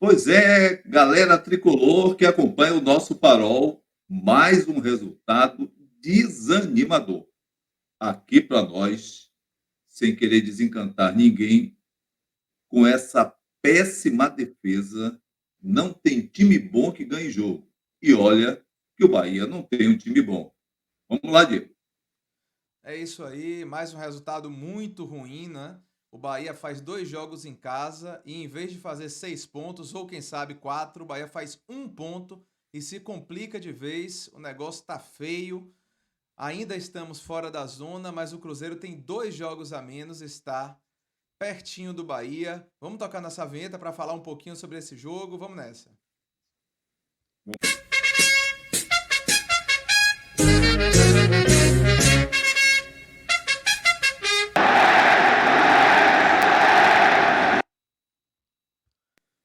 Pois é, galera tricolor que acompanha o nosso farol, mais um resultado desanimador. Aqui para nós, sem querer desencantar ninguém, com essa péssima defesa, não tem time bom que ganhe jogo. E olha que o Bahia não tem um time bom. Vamos lá, Diego. É isso aí, mais um resultado muito ruim, né? O Bahia faz 2 jogos em casa e em vez de fazer 6 pontos, ou quem sabe 4, o Bahia faz 1 ponto e se complica de vez. O negócio tá feio. Ainda estamos fora da zona, mas o Cruzeiro tem 2 jogos a menos, está pertinho do Bahia. Vamos tocar nessa vinheta para falar um pouquinho sobre esse jogo. Vamos nessa.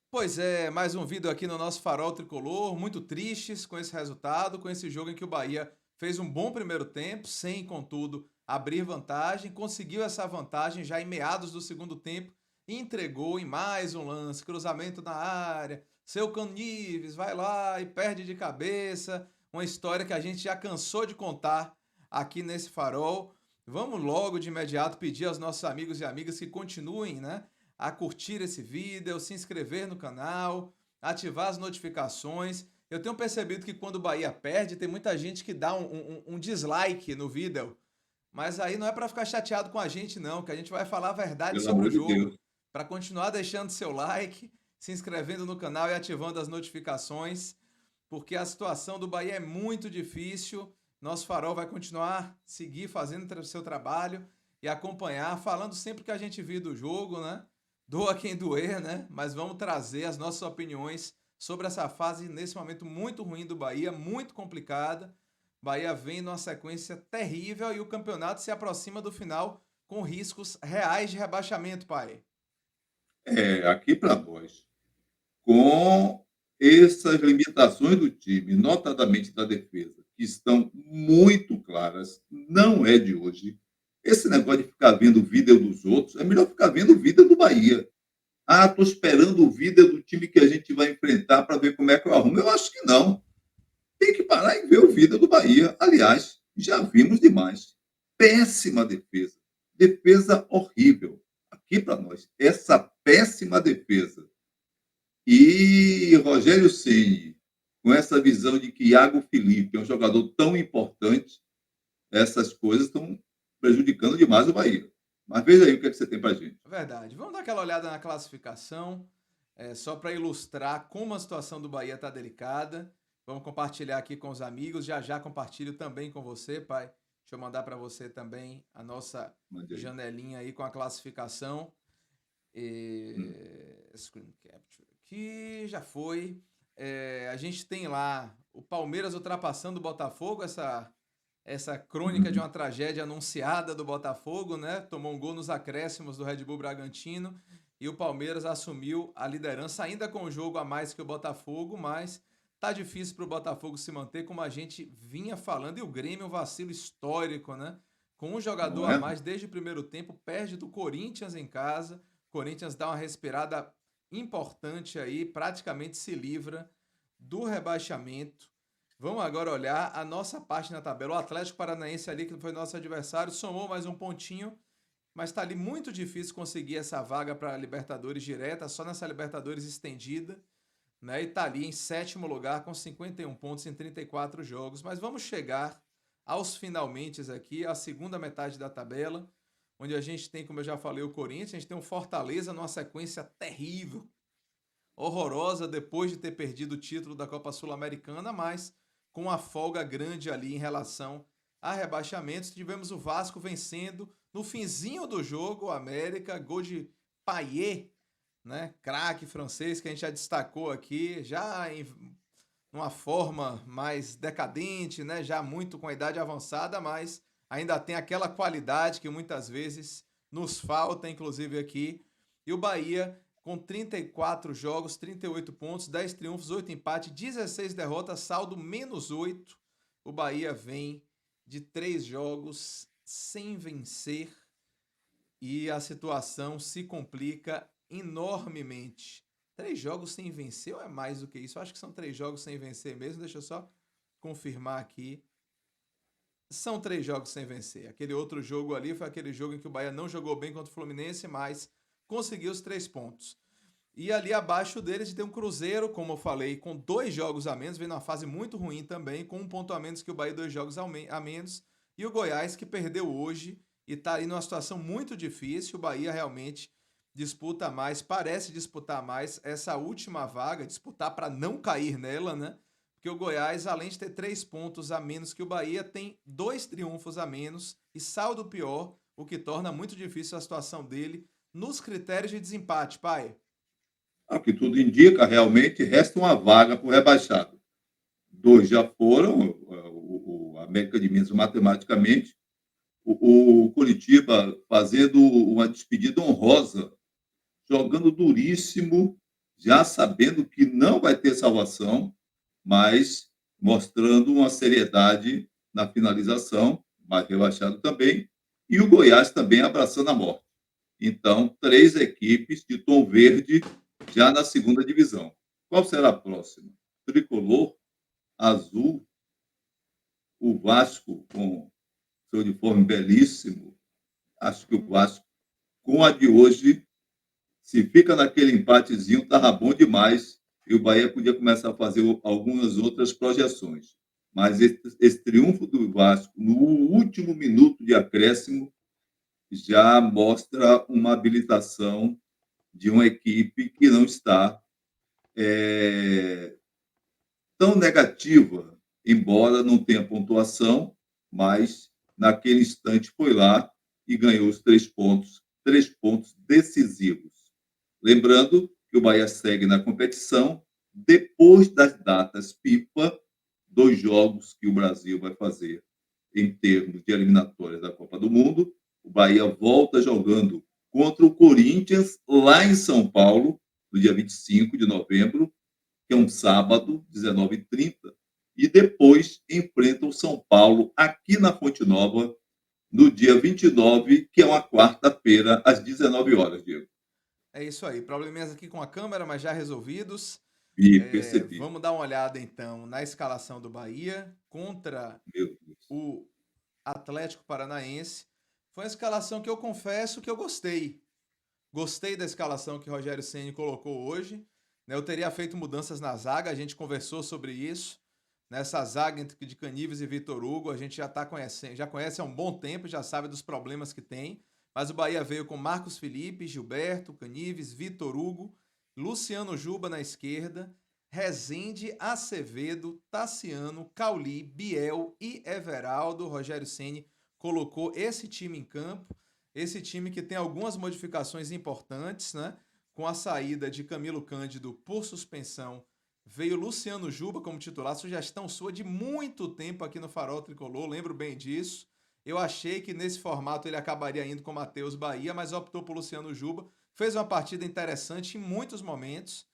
Pois é, mais um vídeo aqui no nosso Farol Tricolor, muito tristes com esse resultado, com esse jogo em que o Bahia fez um bom primeiro tempo, sem, contudo, abrir vantagem, conseguiu essa vantagem já em meados do segundo tempo e entregou em mais um lance, cruzamento na área, seu Canives vai lá e perde de cabeça, uma história que a gente já cansou de contar aqui nesse Farol. Vamos logo de imediato pedir aos nossos amigos e amigas que continuem, né, a curtir esse vídeo, se inscrever no canal, ativar as notificações. Eu tenho percebido que quando o Bahia perde, tem muita gente que dá um dislike no vídeo, mas aí não é para ficar chateado com a gente não, que a gente vai falar a verdade Pelo sobre o amor de jogo. Deus. Para continuar deixando seu like, se inscrevendo no canal e ativando as notificações, porque a situação do Bahia é muito difícil. Nosso Farol vai continuar seguir fazendo o seu trabalho e acompanhar, falando sempre que a gente viu do jogo, né? Doa quem doer, né? Mas vamos trazer as nossas opiniões sobre essa fase nesse momento muito ruim do Bahia, muito complicada. Bahia vem numa sequência terrível e o campeonato se aproxima do final com riscos reais de rebaixamento, pai. Aqui para nós, com essas limitações do time, notadamente da defesa, que estão muito claras, não é de hoje. Esse negócio de ficar vendo o vídeo dos outros, é melhor ficar vendo o vídeo do Bahia. Ah, estou esperando o vídeo do time que a gente vai enfrentar para ver como é que eu arrumo. Eu acho que não. Tem que parar e ver o vídeo do Bahia. Aliás, já vimos demais. Péssima defesa. Defesa horrível. Aqui para nós, essa péssima defesa e Rogério Ceni, com essa visão de que Iago Felipe é um jogador tão importante, essas coisas estão prejudicando demais o Bahia. Mas veja aí o que, é que você tem para gente. Verdade. Vamos dar aquela olhada na classificação, só para ilustrar como a situação do Bahia está delicada. Vamos compartilhar aqui com os amigos. Já já compartilho também com você, pai. Deixa eu mandar para você também a nossa Mande aí. janelinha aí com a classificação. Hum. Screen Capture aqui, já foi. A gente tem lá o Palmeiras ultrapassando o Botafogo, essa crônica de Hum. uma tragédia anunciada do Botafogo, né? Tomou um gol nos acréscimos do Red Bull Bragantino e o Palmeiras assumiu a liderança ainda com um jogo a mais que o Botafogo, mas tá difícil para o Botafogo se manter como a gente vinha falando e o Grêmio um vacilo histórico, né? Com um jogador Não a é? mais desde o primeiro tempo, perde do Corinthians em casa. Corinthians dá uma respirada importante aí, praticamente se livra do rebaixamento. Vamos agora olhar a nossa parte na tabela. O Atlético Paranaense ali, que foi nosso adversário, somou mais um pontinho, mas está ali muito difícil conseguir essa vaga para a Libertadores direta, só nessa Libertadores estendida, né? E está ali em sétimo lugar com 51 pontos em 34 jogos. Mas vamos chegar aos finalmente aqui, a segunda metade da tabela, onde a gente tem, como eu já falei, o Corinthians, a gente tem o Fortaleza numa sequência terrível, horrorosa depois de ter perdido o título da Copa Sul-Americana, mas com uma folga grande ali em relação a rebaixamentos. Tivemos o Vasco vencendo no finzinho do jogo, o América, gol de Payet, né? Craque francês que a gente já destacou aqui, já em uma forma mais decadente, né? Já muito com a idade avançada, mas ainda tem aquela qualidade que muitas vezes nos falta, inclusive aqui. E o Bahia com 34 jogos, 38 pontos, 10 triunfos, 8 empates, 16 derrotas, saldo -8. O Bahia vem de 3 jogos sem vencer e a situação se complica enormemente. 3 jogos sem vencer ou é mais do que isso? Eu acho que são 3 jogos sem vencer mesmo. Deixa eu só confirmar aqui. São 3 jogos sem vencer. Aquele outro jogo ali foi aquele jogo em que o Bahia não jogou bem contra o Fluminense, mas conseguiu os 3 pontos. E ali abaixo deles tem um Cruzeiro, como eu falei, com 2 jogos a menos, vem numa fase muito ruim também, com 1 ponto a menos que o Bahia, 2 jogos a menos. E o Goiás, que perdeu hoje e está aí numa situação muito difícil. O Bahia realmente disputa mais, parece disputar mais essa última vaga, disputar para não cair nela, né? Porque o Goiás, além de ter 3 pontos a menos que o Bahia, tem 2 triunfos a menos e saldo pior, o que torna muito difícil a situação dele nos critérios de desempate, pai. Ao que tudo indica, realmente resta uma vaga para o rebaixado. 2 já foram, o América de Minas matematicamente, o Curitiba fazendo uma despedida honrosa, jogando duríssimo, já sabendo que não vai ter salvação, mas mostrando uma seriedade na finalização, mas rebaixado também, e o Goiás também abraçando a morte. Então, 3 equipes de tom verde já na segunda divisão. Qual será a próxima? Tricolor, azul, o Vasco com seu uniforme belíssimo. Acho que o Vasco, com a de hoje, se fica naquele empatezinho, estava bom demais. E o Bahia podia começar a fazer algumas outras projeções. Mas esse triunfo do Vasco, no último minuto de acréscimo, já mostra uma habilitação de uma equipe que não está tão negativa, embora não tenha pontuação, mas naquele instante foi lá e ganhou os 3 pontos decisivos. Lembrando que o Bahia segue na competição depois das datas FIFA, 2 jogos que o Brasil vai fazer em termos de eliminatórias da Copa do Mundo. O Bahia volta jogando contra o Corinthians, lá em São Paulo, no dia 25 de novembro, que é um sábado, 19h30, e depois enfrenta o São Paulo aqui na Fonte Nova, no dia 29, que é uma quarta-feira, às 19 horas, Diego. É isso aí. Probleminhas aqui com a câmera, mas já resolvidos. E percebi. Vamos dar uma olhada então na escalação do Bahia contra Meu Deus. o Atlético Paranaense. Foi uma escalação que eu confesso que eu gostei. Gostei da escalação que Rogério Ceni colocou hoje. Né? Eu teria feito mudanças na zaga, a gente conversou sobre isso. Nessa zaga de Canives e Vitor Hugo, a gente já tá conhecendo, já conhece há um bom tempo, já sabe dos problemas que tem. Mas o Bahia veio com Marcos Felipe, Gilberto, Canives, Vitor Hugo, Luciano Juba na esquerda, Rezende, Acevedo, Tassiano, Cauli, Biel e Everaldo. Rogério Ceni colocou esse time em campo. Esse time que tem algumas modificações importantes, né? Com a saída de Camilo Cândido por suspensão, veio Luciano Juba como titular, sugestão sua de muito tempo aqui no Farol Tricolor, lembro bem disso. Eu achei que nesse formato ele acabaria indo com Matheus Bahia, mas optou por Luciano Juba. Fez uma partida interessante em muitos momentos,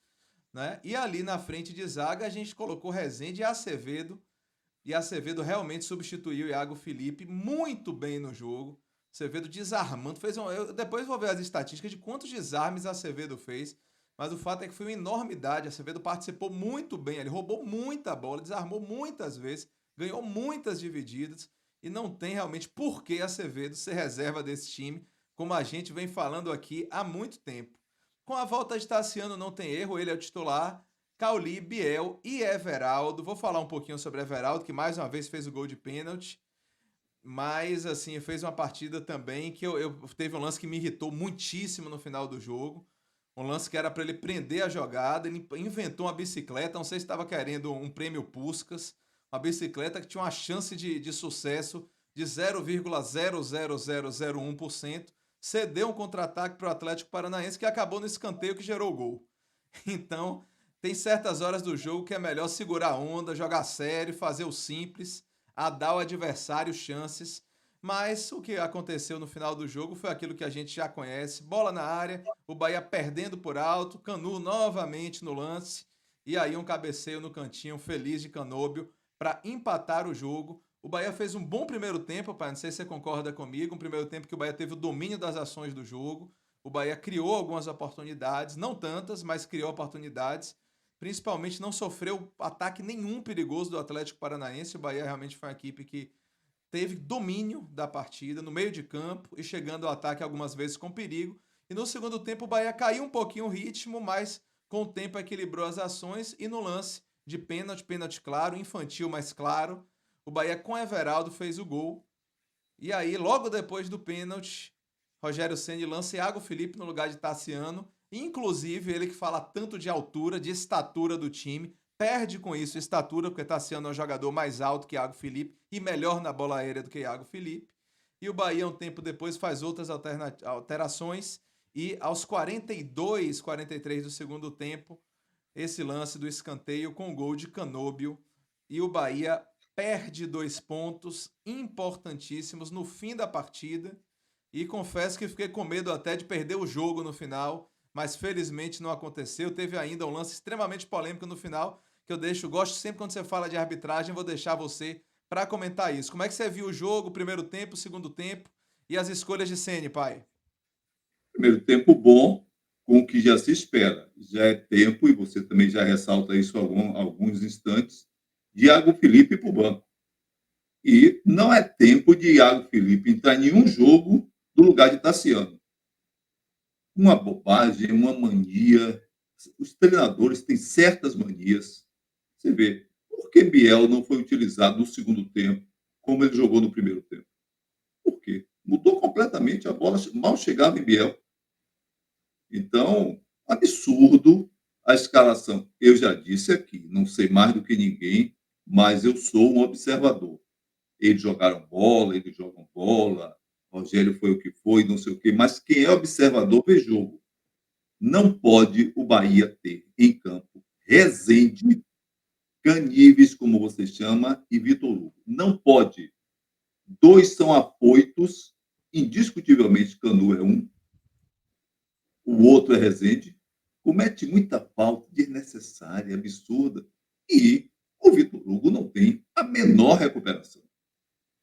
né? E ali na frente de zaga a gente colocou Rezende e Acevedo. E Acevedo realmente substituiu o Iago Felipe muito bem no jogo. Acevedo desarmando. Eu depois vou ver as estatísticas de quantos desarmes Acevedo fez. Mas o fato é que foi uma enormidade. Acevedo participou muito bem. Ele roubou muita bola, desarmou muitas vezes, ganhou muitas divididas. E não tem realmente por que Acevedo ser reserva desse time, como a gente vem falando aqui há muito tempo. Com a volta de Tassiano não tem erro, ele é o titular. Cauli, Biel e Everaldo. Vou falar um pouquinho sobre Everaldo, que mais uma vez fez o gol de pênalti. Mas, assim, fez uma partida também que teve um lance que me irritou muitíssimo no final do jogo. Um lance que era para ele prender a jogada. Ele inventou uma bicicleta. Não sei se estava querendo um prêmio Puskás. Uma bicicleta que tinha uma chance de sucesso de 0,00001%. Cedeu um contra-ataque para o Atlético Paranaense que acabou no escanteio que gerou o gol. Então, tem certas horas do jogo que é melhor segurar a onda, jogar sério, fazer o simples, a dar ao adversário chances. Mas o que aconteceu no final do jogo foi aquilo que a gente já conhece. Bola na área, o Bahia perdendo por alto, Canu novamente no lance. E aí um cabeceio no cantinho, feliz de Canóbio, para empatar o jogo. O Bahia fez um bom primeiro tempo, pai, não sei se você concorda comigo, um primeiro tempo que o Bahia teve o domínio das ações do jogo. o Bahia criou algumas oportunidades, não tantas, mas criou oportunidades. Principalmente não sofreu ataque nenhum perigoso do Atlético Paranaense. O Bahia realmente foi uma equipe que teve domínio da partida no meio de campo e chegando ao ataque algumas vezes com perigo. E no segundo tempo o Bahia caiu um pouquinho o ritmo, mas com o tempo equilibrou as ações e no lance de pênalti, pênalti claro, infantil, mas claro, o Bahia com Everaldo fez o gol. E aí, logo depois do pênalti, Rogério Ceni lança Iago Felipe no lugar de Tassiano. Inclusive, ele que fala tanto de altura, de estatura do time, perde com isso estatura, porque Tassiano é um jogador mais alto que Iago Felipe e melhor na bola aérea do que Iago Felipe. E o Bahia, um tempo depois, faz outras alterações. E aos 42, 43 do segundo tempo, esse lance do escanteio com o gol de Canóbio. E o Bahia perde 2 pontos importantíssimos no fim da partida. E confesso que fiquei com medo até de perder o jogo no final, mas felizmente não aconteceu. Teve ainda um lance extremamente polêmico no final, que eu gosto sempre quando você fala de arbitragem, vou deixar você para comentar isso. Como é que você viu o jogo, primeiro tempo, segundo tempo e as escolhas de Ceni, pai? Primeiro tempo bom, com o que já se espera. Já é tempo, e você também já ressalta isso alguns instantes, de Iago Felipe para o banco. E não é tempo de Iago Felipe entrar em nenhum jogo do lugar de Tassiano. Uma bobagem, uma mania. Os treinadores têm certas manias. Você vê, por que Biel não foi utilizado no segundo tempo, como ele jogou no primeiro tempo? Por quê? Mudou completamente, a bola mal chegava em Biel. Então, absurdo a escalação. Eu já disse aqui, não sei mais do que ninguém, mas eu sou um observador. Eles jogaram bola, eles jogam bola, Rogério foi o que foi, não sei o quê, mas quem é observador vê jogo. Não pode o Bahia ter em campo Rezende, Canives, como você chama, e Vitor Hugo. Não pode. Dois são afoitos, indiscutivelmente Canu é um, o outro é Rezende, comete muita falta desnecessária, absurda, e o Vitor Hugo não tem a menor recuperação.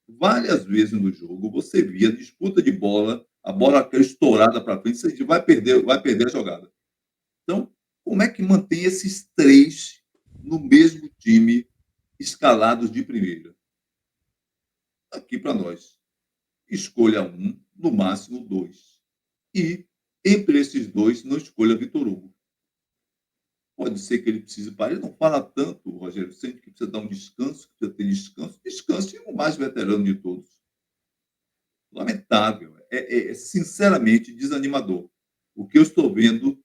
Várias vezes no jogo você via disputa de bola, a bola aquela estourada para frente, você vai perder a jogada. Então, como é que mantém esses três no mesmo time, escalados de primeira? Aqui para nós. Escolha um, no máximo dois. E, entre esses dois, não escolha Vitor Hugo. Pode ser que ele precise parar. Ele não fala tanto, Rogério, sempre que precisa dar um descanso, que precisa ter descanso. Descanse o mais veterano de todos. Lamentável. É sinceramente desanimador. O que eu estou vendo,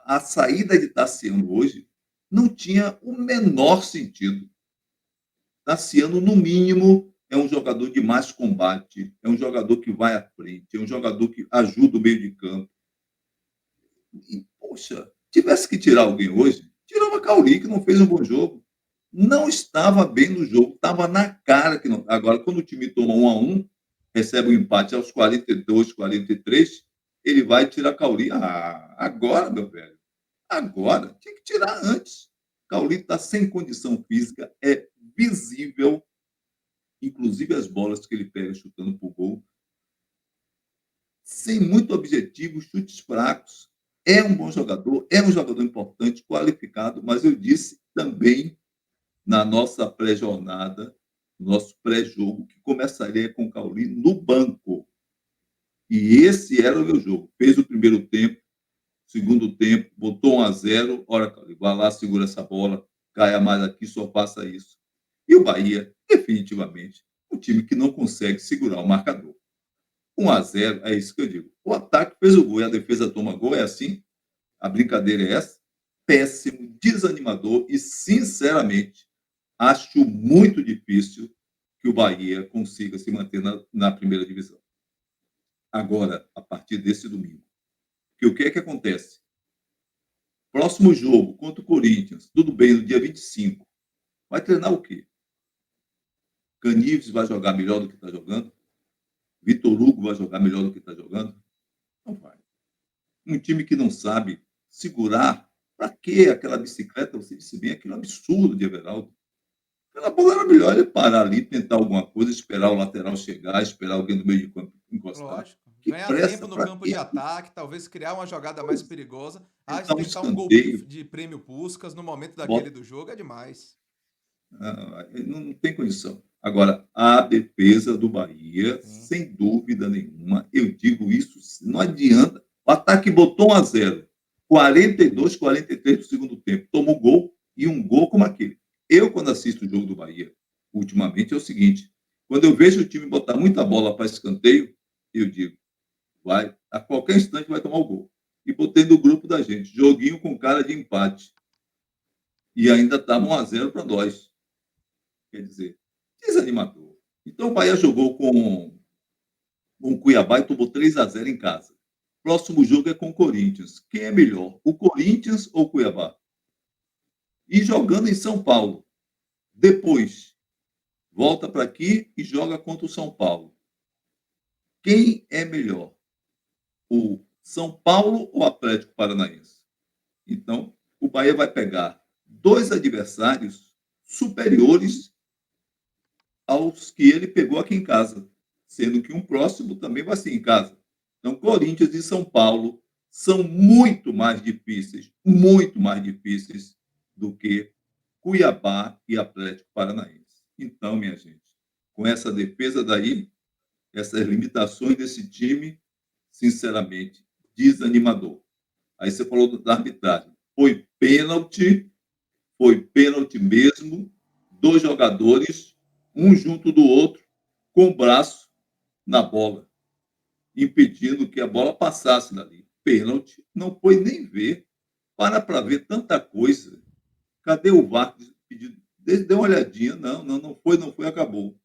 a saída de Tassiano hoje não tinha o menor sentido. Tassiano, no mínimo, é um jogador de mais combate, é um jogador que vai à frente, é um jogador que ajuda o meio de campo. E, poxa, tivesse que tirar alguém hoje, tirava Cauli, que não fez um bom jogo. Não estava bem no jogo, estava na cara que não. Agora, quando o time toma 1-1, recebe um empate aos 42, 43, ele vai tirar Cauli. Ah, agora, meu velho, agora, tinha que tirar antes. Cauli está sem condição física, é visível, inclusive as bolas que ele pega chutando para o gol, sem muito objetivo, chutes fracos. É um bom jogador, é um jogador importante, qualificado, mas eu disse também na nossa pré-jornada, no nosso pré-jogo, que começaria com o Cauli no banco. E esse era o meu jogo. Fez o primeiro tempo, segundo tempo, botou 1-0. Ora, Cauli, vai lá, segura essa bola, caia mais aqui, só faça isso. E o Bahia, definitivamente, um time que não consegue segurar o marcador. 1-0, é isso que eu digo. O ataque fez o gol e a defesa toma gol, é assim? A brincadeira é essa? Péssimo, desanimador e, sinceramente, acho muito difícil que o Bahia consiga se manter na primeira divisão. Agora, a partir desse domingo. Porque o que é que acontece? Próximo jogo contra o Corinthians, tudo bem, no dia 25. Vai treinar o quê? Canives vai jogar melhor do que está jogando? Vitor Hugo vai jogar melhor do que está jogando? Não vai. Um time que não sabe segurar, para que aquela bicicleta? Você disse bem, aquilo é um absurdo de Everaldo. Pela bola era melhor ele parar ali, tentar alguma coisa, esperar o lateral chegar, esperar alguém do meio de campo encostar. Lógico. Que Ganhar tempo pressa no para campo quê? de ataque, talvez criar uma jogada mais perigosa. Ah, de Tentar um tentar um gol escanteio. de prêmio Puskás no momento daquele Bota, do jogo é demais. não tem condição. Agora, a defesa do Bahia, Sim. sem dúvida nenhuma, eu digo isso, não adianta. O ataque botou 1-0, 42, 43 do segundo tempo, tomou gol e um gol como aquele. Eu, quando assisto o jogo do Bahia, ultimamente, é o seguinte: quando eu vejo o time botar muita bola para escanteio, eu digo, vai, a qualquer instante vai tomar o gol. E botei no grupo da gente, joguinho com cara de empate. E ainda estava 1-0 para nós. Quer dizer, desanimador. Então o Bahia jogou com o Cuiabá e tomou 3-0 em casa. Próximo jogo é com o Corinthians. Quem é melhor, o Corinthians ou o Cuiabá? E jogando em São Paulo. Depois, volta para aqui e joga contra o São Paulo. Quem é melhor, o São Paulo ou o Atlético Paranaense? Então, o Bahia vai pegar dois adversários superiores aos que ele pegou aqui em casa, sendo que um próximo também vai ser em casa. Então, Corinthians e São Paulo são muito mais difíceis do que Cuiabá e Atlético Paranaense. Então, minha gente, com essa defesa daí, essas limitações desse time, sinceramente, desanimador. Aí você falou da arbitragem. Foi pênalti mesmo, dois jogadores, um junto do outro, com o braço na bola, impedindo que a bola passasse dali. Pênalti, não foi nem ver. Para ver tanta coisa. Cadê o VAR? Dê uma olhadinha. Não foi, acabou.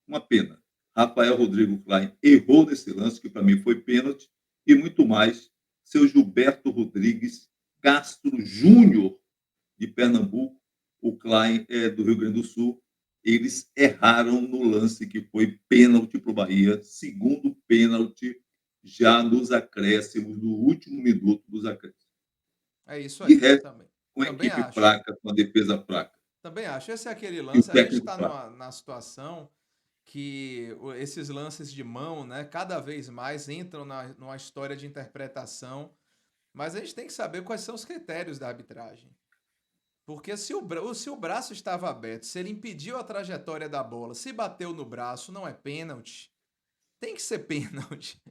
Uma pena. Rafael Rodrigo Klein errou nesse lance, que para mim foi pênalti, e muito mais. Seu Gilberto Rodrigues Castro Júnior, de Pernambuco, o Klein é do Rio Grande do Sul. Eles erraram no lance que foi pênalti para o Bahia, segundo pênalti, já nos acréscimos, no último minuto dos acréscimos. É isso De aí, resto, também. com a Também equipe acho. fraca, com a defesa fraca Também acho. Esse é aquele e o lance. A gente técnico está fraco. na situação que esses lances de mão, né, cada vez mais entram numa história de interpretação, mas a gente tem que saber quais são os critérios da arbitragem. Porque se o braço estava aberto, se ele impediu a trajetória da bola, se bateu no braço, não é pênalti. Tem que ser pênalti.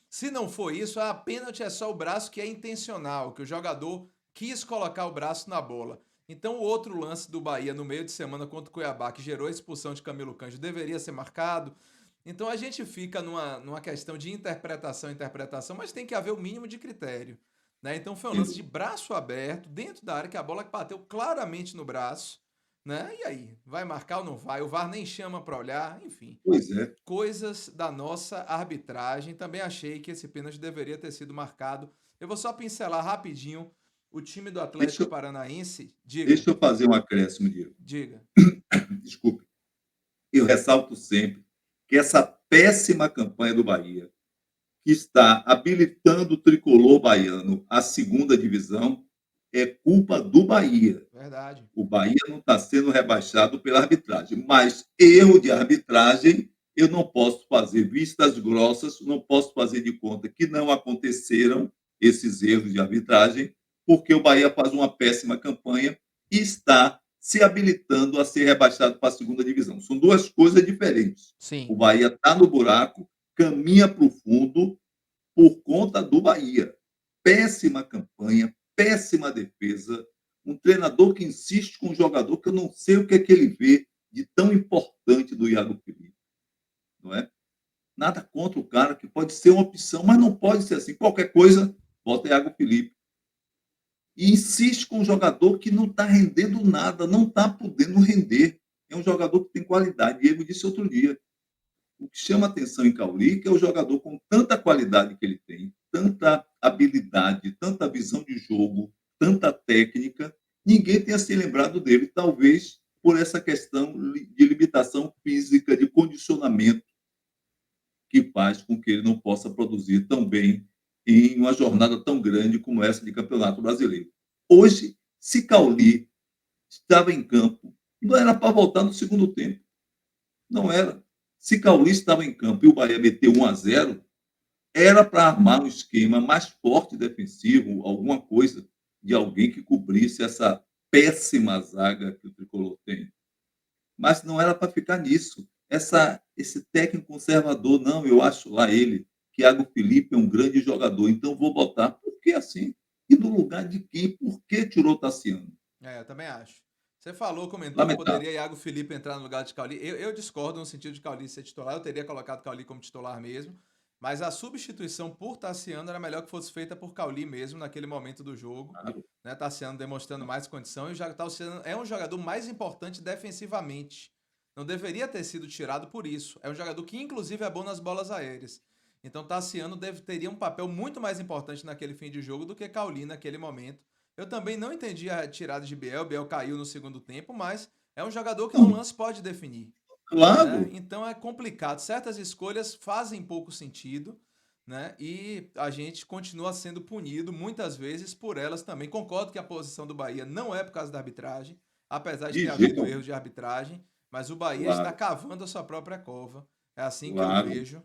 Se não for isso, a pênalti é só o braço que é intencional, que o jogador quis colocar o braço na bola. Então o outro lance do Bahia no meio de semana contra o Cuiabá, que gerou a expulsão de Camilo Cândido, deveria ser marcado. Então a gente fica numa questão de interpretação, mas tem que haver o mínimo de critério. Né? Então foi um lance de braço aberto, dentro da área, que a bola bateu claramente no braço. Né? E aí, vai marcar ou não vai? O VAR nem chama para olhar, enfim. Pois é. Coisas da nossa arbitragem. Também achei que esse pênalti deveria ter sido marcado. Eu vou só pincelar rapidinho o time do Deixa, Atlético Paranaense. Diga, deixa eu fazer um acréscimo, Diego. diga. Desculpe. Eu ressalto sempre que essa péssima campanha do Bahia, que está habilitando o tricolor baiano à segunda divisão, é culpa do Bahia. Verdade. O Bahia não está sendo rebaixado pela arbitragem, mas erro de arbitragem eu não posso fazer vistas grossas, não posso fazer de conta que não aconteceram esses erros de arbitragem, porque o Bahia faz uma péssima campanha e está se habilitando a ser rebaixado para a segunda divisão. São duas coisas diferentes. O Sim. Bahia está no buraco, caminha para o fundo por conta do Bahia. Péssima campanha, péssima defesa, um treinador que insiste com um jogador que eu não sei o que é que ele vê de tão importante do Iago Felipe, não é? Nada contra o cara, que pode ser uma opção, mas não pode ser assim. Qualquer coisa, bota Iago Felipe. E insiste com um jogador que não está rendendo nada, não está podendo render. É um jogador que tem qualidade. Diego disse outro dia. O que chama atenção em Cauli é o jogador com tanta qualidade que ele tem, tanta habilidade, tanta visão de jogo, tanta técnica, ninguém tenha se lembrado dele, talvez por essa questão de limitação física, de condicionamento, que faz com que ele não possa produzir tão bem em uma jornada tão grande como essa de Campeonato Brasileiro. Hoje, se Cauli estava em campo, não era para voltar no segundo tempo. Não era. Se Cauli estava em campo e o Bahia meteu 1-0, era para armar um esquema mais forte defensivo, alguma coisa de alguém que cobrisse essa péssima zaga que o Tricolor tem. Mas não era para ficar nisso. Esse técnico conservador, não, eu acho lá ele, que Iago Felipe é um grande jogador, então vou botar. Por que assim? E no lugar de quem? Por que tirou Tassiano? Eu também acho. Você falou, comentou que Lamentável. poderia Iago Felipe entrar no lugar de Cauli. Eu discordo no sentido de Cauli ser titular. Eu teria colocado Cauli como titular mesmo. Mas a substituição por Tassiano era melhor que fosse feita por Cauli mesmo naquele momento do jogo. Claro. Né? Tassiano demonstrando mais condição e o Tassiano é um jogador mais importante defensivamente. Não deveria ter sido tirado por isso. É um jogador que, inclusive, é bom nas bolas aéreas. Então, Tassiano teria um papel muito mais importante naquele fim de jogo do que Cauli naquele momento. Eu também não entendi a tirada de Biel. Biel caiu no segundo tempo, mas é um jogador que no Não, lance pode definir. Né? claro. Então é complicado. Certas escolhas fazem pouco sentido, né? E a gente continua sendo punido muitas vezes por elas também. Concordo que a posição do Bahia não é por causa da arbitragem, apesar de De ter jeito havido algum. erros de arbitragem, mas o Bahia está Claro, cavando a sua própria cova. É assim que eu claro. vejo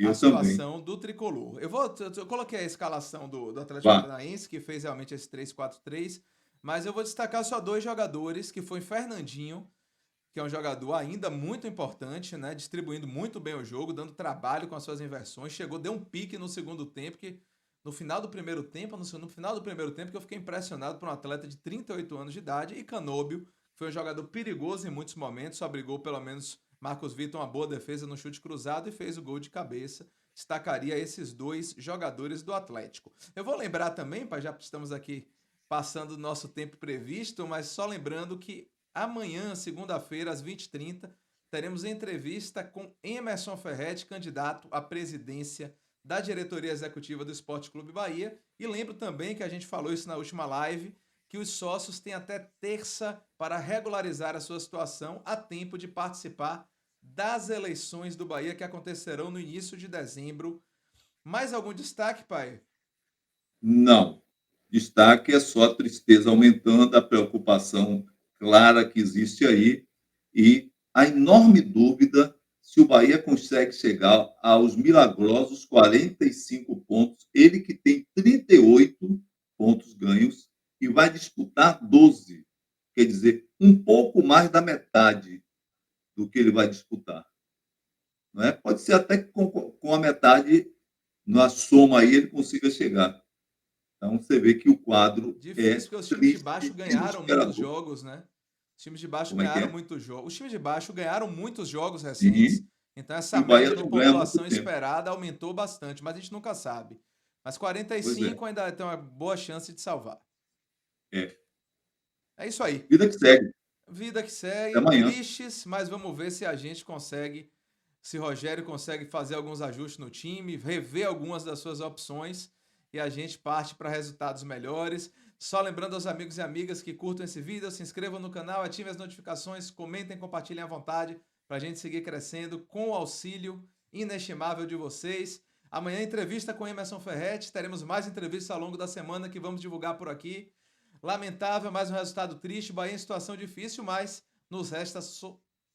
a Eu também. situação do tricolor. Eu coloquei a escalação do Atlético Vá. Paranaense, que fez realmente esse 3-4-3, mas eu vou destacar só dois jogadores, que foi Fernandinho, que é um jogador ainda muito importante, né? Distribuindo muito bem o jogo, dando trabalho com as suas inversões. Chegou, deu um pique no segundo tempo, que no final do primeiro tempo, no final do primeiro tempo, que eu fiquei impressionado por um atleta de 38 anos de idade. E Canóbio foi um jogador perigoso em muitos momentos, só brigou pelo menos Marcos Vitor uma boa defesa no chute cruzado e fez o gol de cabeça. Destacaria esses dois jogadores do Atlético. Eu vou lembrar também, já estamos aqui passando o nosso tempo previsto, mas só lembrando que amanhã, segunda-feira, às 20h30, teremos entrevista com Emerson Ferretti, candidato à presidência da diretoria executiva do Esporte Clube Bahia. E lembro também que a gente falou isso na última live, que os sócios têm até terça para regularizar a sua situação a tempo de participar das eleições do Bahia que acontecerão no início de dezembro. Mais algum destaque, pai? Não. Destaque é só a tristeza aumentando, a preocupação clara que existe aí e a enorme dúvida se o Bahia consegue chegar aos milagrosos 45 pontos, ele que tem 38 pontos ganhos e vai disputar 12, quer dizer, um pouco mais da metade do que ele vai disputar. Não é? Pode ser até que com a metade, na soma aí, ele consiga chegar. Então, você vê que o quadro Difícil, é porque os times de baixo triste e ganharam muitos desesperador. jogos, né? Os times de baixo Como é que ganharam é? muitos jogos. Os times de baixo ganharam muitos jogos recentes. Sim, Então e essa o Bahia média de não ganha há muito pontuação tempo. esperada aumentou bastante, mas a gente nunca sabe. Mas Pois é. 45 ainda tem uma boa chance de salvar. É. É isso aí. Vida que segue. Vida que Até segue, amanhã. tristes, mas vamos ver se a gente consegue, se Rogério consegue fazer alguns ajustes no time, rever algumas das suas opções e a gente parte para resultados melhores. Só lembrando aos amigos e amigas que curtam esse vídeo, se inscrevam no canal, ativem as notificações, comentem, compartilhem à vontade para a gente seguir crescendo com o auxílio inestimável de vocês. Amanhã entrevista com Emerson Ferretti, teremos mais entrevistas ao longo da semana que vamos divulgar por aqui. Lamentável, mais um resultado triste. Bahia em situação difícil, mas nos resta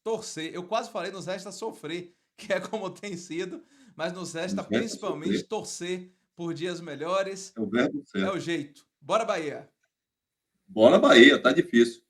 torcer. Eu quase falei nos resta sofrer, que é como tem sido, mas nos resta Nos resta principalmente sofrer. torcer por dias melhores. É o verbo É o certo. jeito. Bora, Bahia! Bora, Bahia. Tá difícil.